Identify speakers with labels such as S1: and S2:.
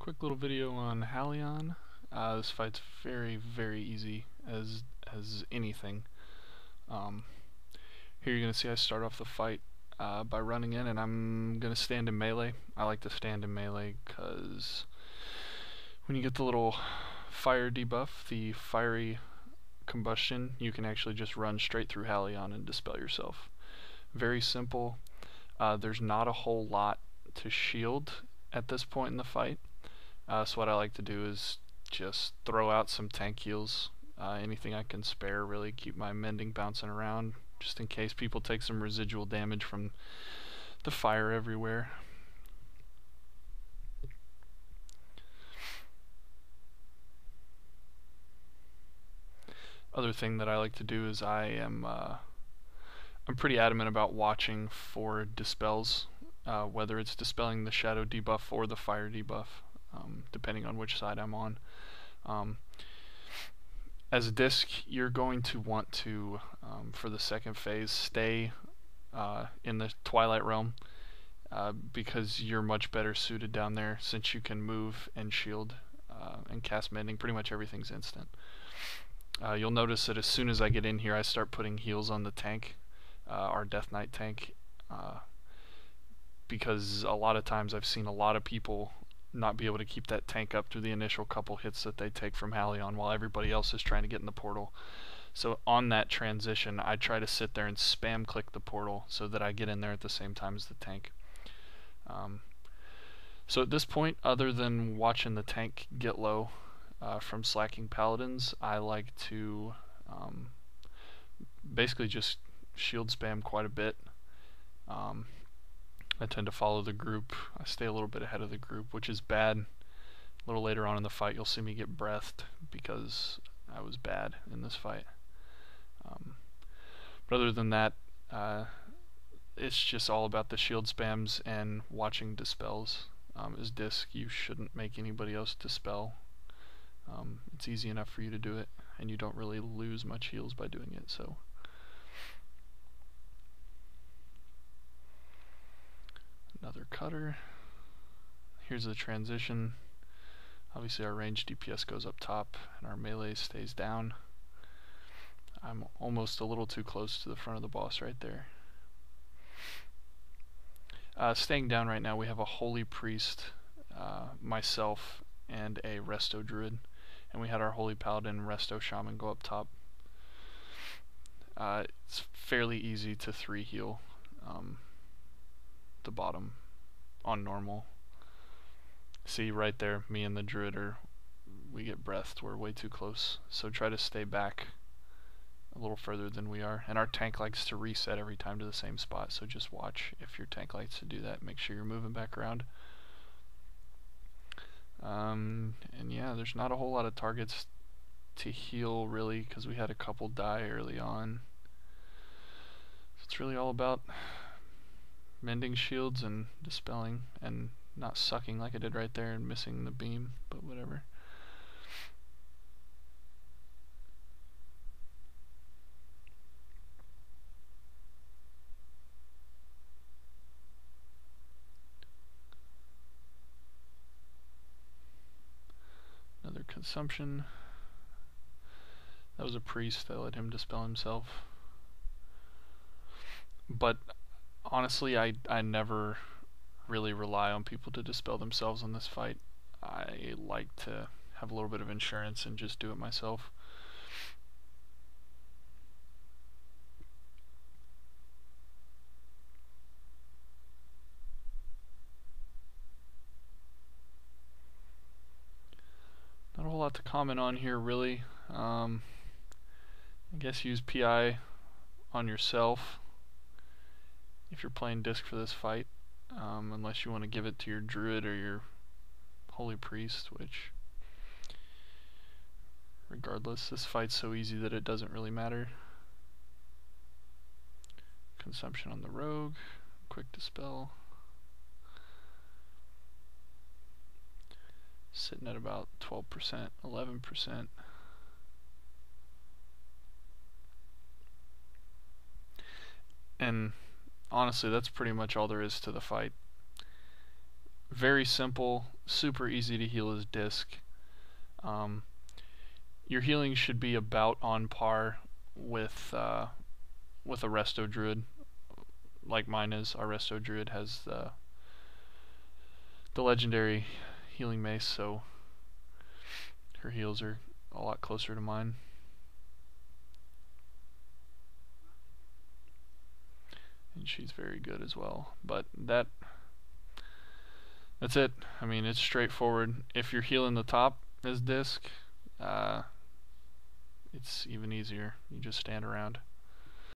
S1: Quick little video on Halion. This fight's very easy as anything. Um, Here you're gonna see I start off the fight by running in, and I'm gonna stand in melee. I like to stand in melee because when you get the little fire debuff, the fiery combustion, you can actually just run straight through Halion and dispel yourself. Very simple. There's not a whole lot to shield at this point in the fight. So what I like to do is just throw out some tank heals, anything I can spare, really keep my mending bouncing around, just in case people take some residual damage from the fire everywhere. Other thing that I like to do is I'm pretty adamant about watching for dispels, whether it's dispelling the shadow debuff or the fire debuff. Depending on which side I'm on. As a disc, you're going to want to, for the second phase, stay in the Twilight Realm because you're much better suited down there since you can move and shield and cast mending. Pretty much everything's instant. You'll notice that as soon as I get in here, I start putting heals on the tank, our Death Knight tank, because a lot of times I've seen a lot of people not be able to keep that tank up through the initial couple hits that they take from Halion while everybody else is trying to get in the portal. So on that transition, I try to sit there and spam click the portal so that I get in there at the same time as the tank. So at this point, other than watching the tank get low from slacking paladins, I like to basically just shield spam quite a bit. I tend to follow the group. I stay a little bit ahead of the group, which is bad. A little later on in the fight, you'll see me get breathed because I was bad in this fight. But other than that, it's just all about the shield spams and watching dispels. As disc, you shouldn't make anybody else dispel. It's easy enough for you to do it, and you don't really lose much heals by doing it. So. Another cutter. Here's the transition. Obviously our range DPS goes up top and our melee stays down. I'm almost a little too close to the front of the boss right there. Staying down right now, we have a Holy Priest, myself, and a Resto Druid. And we had our Holy Paladin and Resto Shaman go up top. It's fairly easy to 3 heal the bottom on normal. See right there, me and the druid we get breathed, we're way too close, so try to stay back a little further than we are. And our tank likes to reset every time to the same spot, so just watch if your tank likes to do that. Make sure you're moving back around. And yeah, there's not a whole lot of targets to heal really because we had a couple die early on, so it's really all about mending shields and dispelling and not sucking like I did right there and missing the beam, but whatever. Another consumption. That was a priest. I let him dispel himself. But honestly, I never really rely on people to dispel themselves in this fight. I like to have a little bit of insurance and just do it myself. Not a whole lot to comment on here really. I guess use PI on yourself if you're playing disc for this fight, unless you want to give it to your druid or your holy priest, which regardless, this fight's so easy that it doesn't really matter. Consumption on the rogue, quick dispel. Sitting at about 12%, 11%. And honestly, that's pretty much all there is to the fight. very simple, super easy to heal his disc. Your healing should be about on par with a Resto Druid, like mine is. Our Resto Druid has the legendary healing mace, so her heals are a lot closer to mine. And she's very good as well. But that's it. I mean, it's straightforward. If you're healing the top as disc, it's even easier. You just stand around.